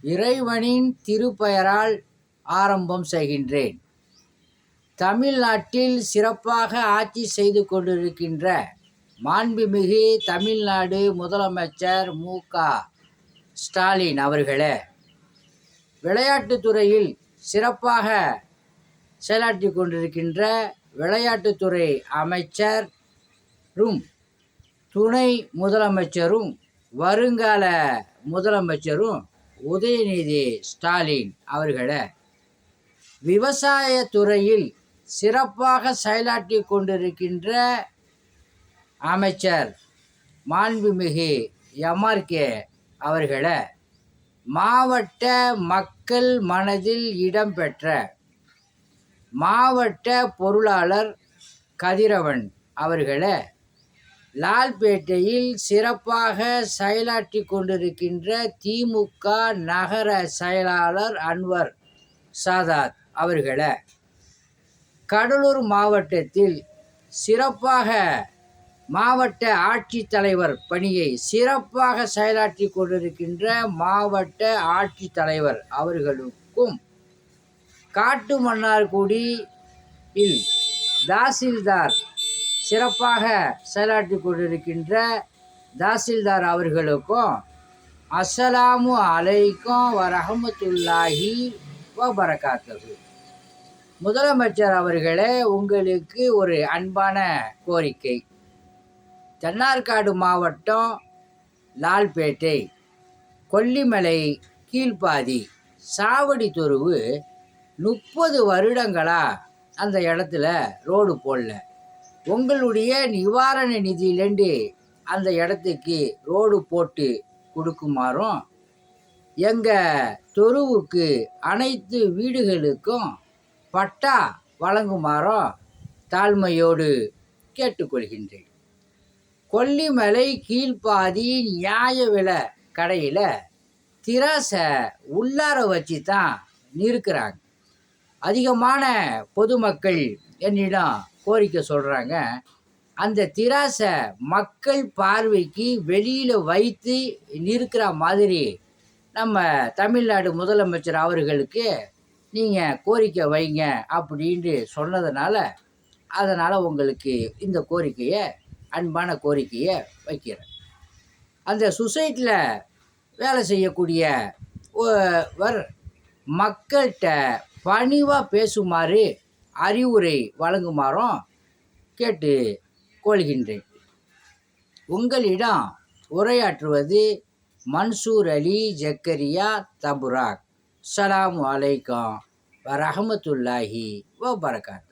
இறைவனின் திருப்பெயரால் ஆரம்பம் செய்கின்றேன். தமிழ்நாட்டில் சிறப்பாக ஆட்சி செய்து கொண்டிருக்கின்ற மாண்புமிகு தமிழ்நாடு முதலமைச்சர் மு.க. ஸ்டாலின் அவர்களே, விளையாட்டுத்துறையில் சிறப்பாக செயலாற்றி கொண்டிருக்கின்ற விளையாட்டுத்துறை அமைச்சரும் துணை முதலமைச்சரும் வருங்கால முதலமைச்சரும் உதயநிதி ஸ்டாலின் அவர்களே, விவசாயத்துறையில் சிறப்பாக செயலாற்றி கொண்டிருக்கின்ற அமைச்சர் மாண்புமிகு எம்.ஆர்.கே. அவர்களே, மாவட்ட மக்கள் மனதில் இடம்பெற்ற மாவட்ட பொருளாளர் கதிரவன் அவர்களே, லால்பேட்டையில் சிறப்பாக செயலாற்றி கொண்டிருக்கின்ற திமுக நகர செயலாளர் அன்வர் சாதாத் அவர்களே, கடலூர் மாவட்டத்தில் சிறப்பாக மாவட்ட ஆட்சித்தலைவர் பணியை சிறப்பாக செயலாற்றி கொண்டிருக்கின்ற மாவட்ட ஆட்சித்தலைவர் அவர்களுக்கும், காட்டுமன்னார்குடியில் தாசில்தார் சிறப்பாக செயலாற்றி கொண்டிருக்கின்ற தாசில்தார் அவர்களுக்கும் அஸ்ஸலாமு அலைக்கும் வரஹமத்துல்லாஹி வபரகாத்துஹு. முதலமைச்சர் அவர்களே, உங்களுக்கு ஒரு அன்பான கோரிக்கை. தென்னார்காடு மாவட்டம் லால்பேட்டை கொல்லிமலை கீழ்ப்பாதி சாவடி தெருவு 30 வருடங்களாக அந்த இடத்துல ரோடு போடல. உங்களுடைய நிவாரண நிதியிலேருந்து அந்த இடத்துக்கு ரோடு போட்டு கொடுக்குமாறும், எங்கள் தெருவுக்கு அனைத்து வீடுகளுக்கும் பட்டா வழங்குமாறும் தாழ்மையோடு கேட்டுக்கொள்கின்றேன். கொல்லிமலை கீழ்ப்பாதி நியாய விலை கடையில் திராசை உள்ளார வச்சு தான் நிற்கிறாங்க. அதிகமான பொதுமக்கள் என்னிடம் கோரிக்கை சொல்கிறாங்க, அந்த திராசை மக்கள் பார்வைக்கு வெளியில் வைத்து நிற்கிற மாதிரி நம்ம தமிழ்நாடு முதலமைச்சர் அவர்களுக்கு நீங்கள் கோரிக்கை வைங்க அப்படின்ட்டு சொன்னதுனால, அதனால் உங்களுக்கு இந்த கோரிக்கையை, அன்பான கோரிக்கையை வைக்கிறேன். அந்த சொசைட்டியில் வேலை செய்யக்கூடியவர் மக்கள்கிட்ட பணிவாக பேசுமாறு அறிவுரை வழங்குமாறும் கேட்டு கொள்கின்றேன். உங்களிடம் உரையாற்றுவது மன்சூர் அலி ஜக்கரியா தபுராக். அஸ்ஸலாமு அலைக்கும் வரஹமத்துல்லாஹி வபரகாத்துஹு.